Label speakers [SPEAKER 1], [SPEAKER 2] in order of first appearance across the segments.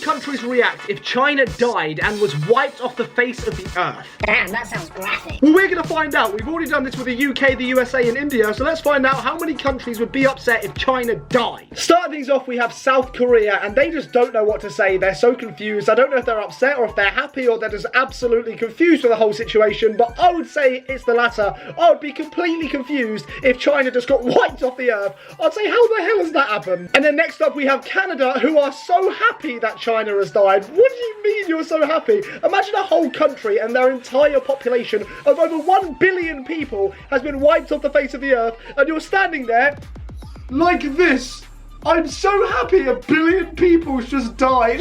[SPEAKER 1] countries react if China died and was wiped off the face of the earth?
[SPEAKER 2] Damn, that sounds graphic.
[SPEAKER 1] Well, we're going to find out. We've already done this with the UK, the USA and India, so let's find out how many countries would be upset if China died. Starting things off, we have South Korea, and they just don't know what to say. They're so confused. I don't know if they're upset or if they're happy or they're just absolutely confused with the whole situation, but I would say it's the latter. I would be completely confused if China just got wiped off the earth. I'd say, how the hell has that happened? And then next up, we have Canada, who are so happy that China has died. What do you mean you're so happy? Imagine a whole country and their entire population of over 1 billion people has been wiped off the face of the earth, and you're standing there like this. I'm so happy 1 billion people just died.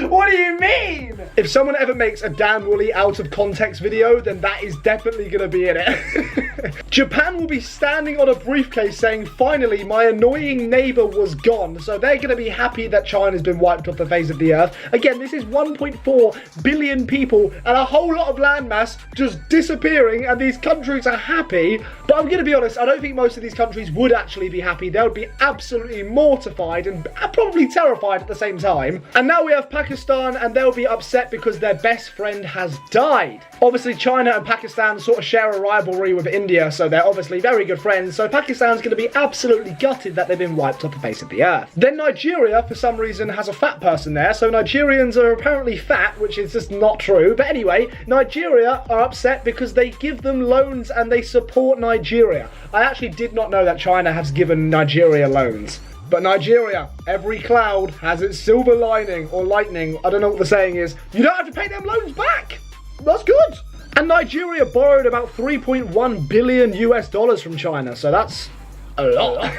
[SPEAKER 1] What do you mean? If someone ever makes a Dan Woolley out of context video, then that is definitely going to be in it. Japan will be standing on a briefcase saying, finally, my annoying neighbor was gone. So they're going to be happy that China's been wiped off the face of the earth. Again, this is 1.4 billion people and a whole lot of landmass just disappearing, and these countries are happy. But I'm going to be honest, I don't think most of these countries would actually be happy. They would be absolutely mortified and probably terrified at the same time. And now we have Pakistan, and they'll be upset because their best friend has died. Obviously, China and Pakistan sort of share a rivalry with India, so they're obviously very good friends. So Pakistan's going to be absolutely gutted that they've been wiped off the face of the earth. Then Nigeria, for some reason, has a fat person there. So Nigerians are apparently fat, which is just not true. But anyway, Nigeria are upset because they give them loans and they support Nigeria. I actually did not know that China has given Nigeria loans. But Nigeria, every cloud has its silver lining, or lightning, I don't know what the saying is. You don't have to pay them loans back. That's good. And Nigeria borrowed about 3.1 billion US dollars from China, so that's a lot.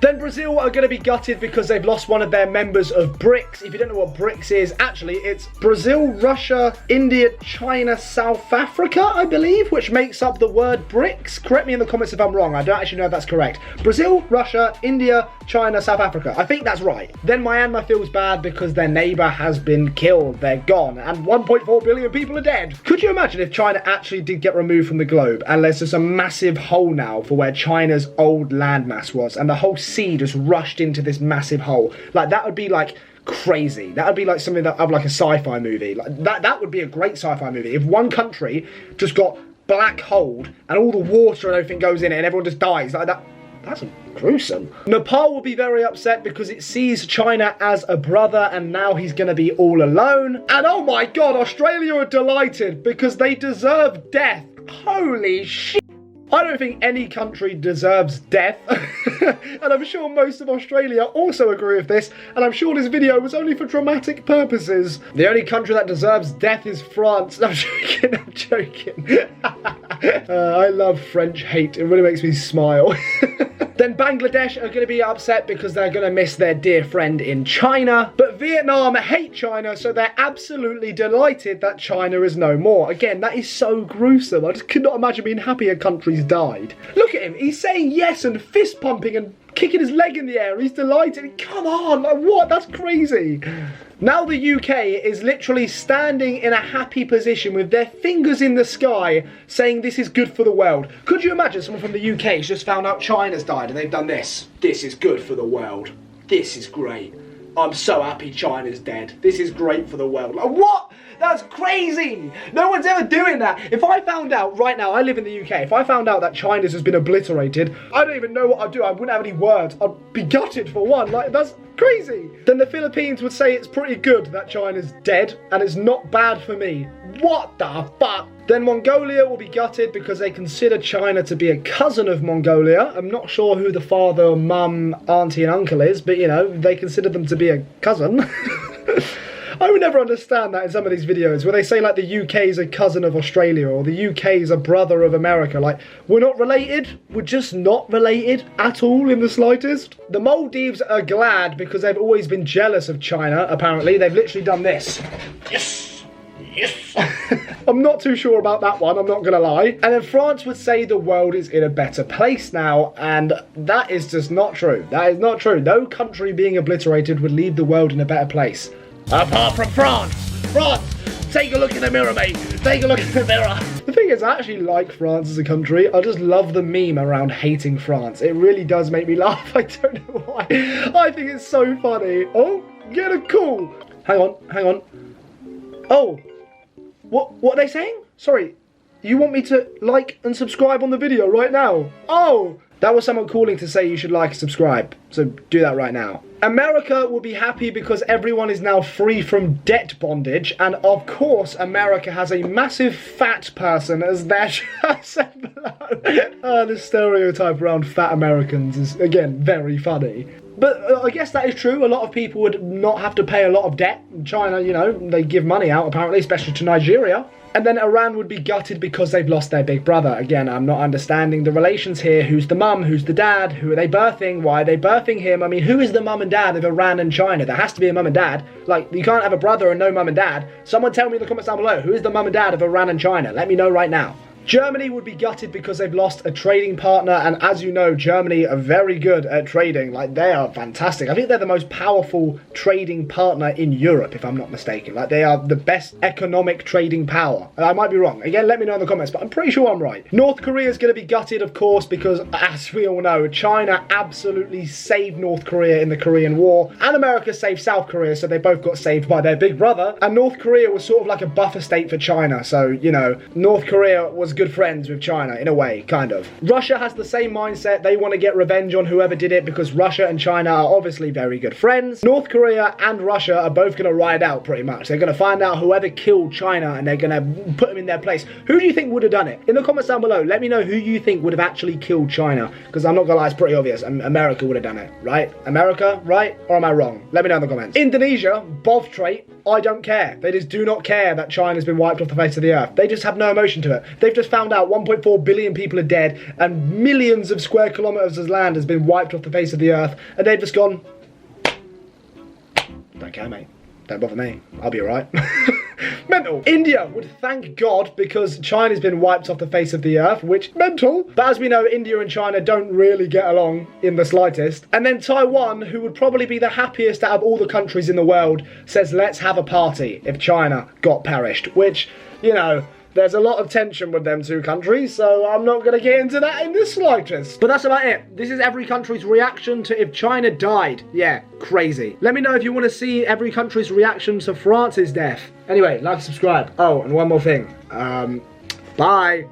[SPEAKER 1] Then Brazil are going to be gutted because they've lost one of their members of BRICS. If you don't know what BRICS is, actually it's Brazil, Russia, India, China, South Africa, I believe, which makes up the word BRICS. Correct me in the comments if I'm wrong. I don't actually know if that's correct. Brazil, Russia, India, China, South Africa. I think that's right. Then Myanmar feels bad because their neighbor has been killed. They're gone, and 1.4 billion people are dead. Could you imagine if China actually did get removed from the globe and there's just a massive hole now for where China's old landmass was, and the whole sea just rushed into this massive hole? Like, that would be like crazy. That would be like something that of like a sci-fi movie. Like that would be a great sci-fi movie. If one country just got black holed and all the water and everything goes in it and everyone just dies like that. That's gruesome. Nepal will be very upset because it sees China as a brother, and now he's going to be all alone. And oh my god, Australia are delighted because they deserve death. Holy shit. I don't think any country deserves death, and I'm sure most of Australia also agree with this, and I'm sure this video was only for dramatic purposes. The only country that deserves death is France. No, I'm joking, I'm joking. I love French hate, it really makes me smile. Then Bangladesh are going to be upset because they're going to miss their dear friend in China. But Vietnam hate China, so they're absolutely delighted that China is no more. Again, that is so gruesome. I just could not imagine being happy a country's died. Look at him. He's saying yes and fist pumping and kicking his leg in the air. He's delighted. Come on. Like, what? That's crazy. Now the UK is literally standing in a happy position with their fingers in the sky saying this is good for the world. Could you imagine someone from the UK has just found out China's died and they've done this? This is good for the world. This is great. I'm so happy China's dead. This is great for the world. Like, what? That's crazy. No one's ever doing that. If I found out right now, I live in the UK, if I found out that China's has been obliterated, I don't even know what I'd do. I wouldn't have any words. I'd be gutted for one. Like, that's crazy. Then the Philippines would say it's pretty good that China's dead and it's not bad for me. What the fuck? Then Mongolia will be gutted because they consider China to be a cousin of Mongolia. I'm not sure who the father, mum, auntie and uncle is, but you know, they consider them to be a cousin. I would never understand that in some of these videos where they say like the UK is a cousin of Australia or the UK is a brother of America. Like, we're not related. We're just not related at all in the slightest. The Maldives are glad because they've always been jealous of China, apparently. They've literally done this. Yes. Yes. I'm not too sure about that one, I'm not gonna lie. And then France would say the world is in a better place now, and that is just not true. That is not true. No country being obliterated would leave the world in a better place. Apart from France. France, take a look in the mirror, mate. Take a look in the mirror. The thing thing is, I actually like France as a country. I just love the meme around hating France. It really does make me laugh. I don't know why. I think it's so funny. Oh, get a call. Hang on. Oh, what are they saying? Sorry, you want me to like and subscribe on the video right now? Oh, that was someone calling to say you should like and subscribe. So do that right now. America will be happy because everyone is now free from debt bondage, and of course America has a massive fat person as their said below. The stereotype around fat Americans is again very funny. But I guess that is true. A lot of people would not have to pay a lot of debt. China, you know, they give money out apparently, especially to Nigeria. And then Iran would be gutted because they've lost their big brother. Again, I'm not understanding the relations here. Who's the mum? Who's the dad? Who are they birthing? Why are they birthing him? I mean, who is the mum and dad of Iran and China? There has to be a mum and dad. Like, you can't have a brother and no mum and dad. Someone tell me in the comments down below, who is the mum and dad of Iran and China? Let me know right now. Germany would be gutted because they've lost a trading partner, and as you know, Germany are very good at trading. Like, they are fantastic. I think they're the most powerful trading partner in Europe, if I'm not mistaken. Like, they are the best economic trading power. I might be wrong. Again, let me know in the comments, but I'm pretty sure I'm right. North Korea is going to be gutted, of course, because as we all know, China absolutely saved North Korea in the Korean War, and America saved South Korea, so they both got saved by their big brother. And North Korea was sort of like a buffer state for China, so, you know, North Korea was good friends with China in a way, kind of. Russia has the same mindset. They want to get revenge on whoever did it because Russia and China are obviously very good friends. North Korea and Russia are both going to ride out pretty much. They're going to find out whoever killed China and they're going to put them in their place. Who do you think would have done it? In the comments down below, let me know who you think would have actually killed China, because I'm not going to lie, it's pretty obvious. America would have done it, right? America, right? Or am I wrong? Let me know in the comments. Indonesia, both trait, I don't care. They just do not care that China's been wiped off the face of the earth. They just have no emotion to it. They've just found out 1.4 billion people are dead and millions of square kilometers of land has been wiped off the face of the earth, and they've just gone, don't care, mate. Don't bother me. I'll be alright. Mental. India would thank God because China's been wiped off the face of the earth, which, mental. But as we know, India and China don't really get along in the slightest. And then Taiwan, who would probably be the happiest out of all the countries in the world, says let's have a party if China got perished, which, you know, there's a lot of tension with them two countries, so I'm not going to get into that in the slightest. But that's about it. This is every country's reaction to if China died. Yeah, crazy. Let me know if you want to see every country's reaction to France's death. Anyway, like and subscribe. Oh, and one more thing. Bye.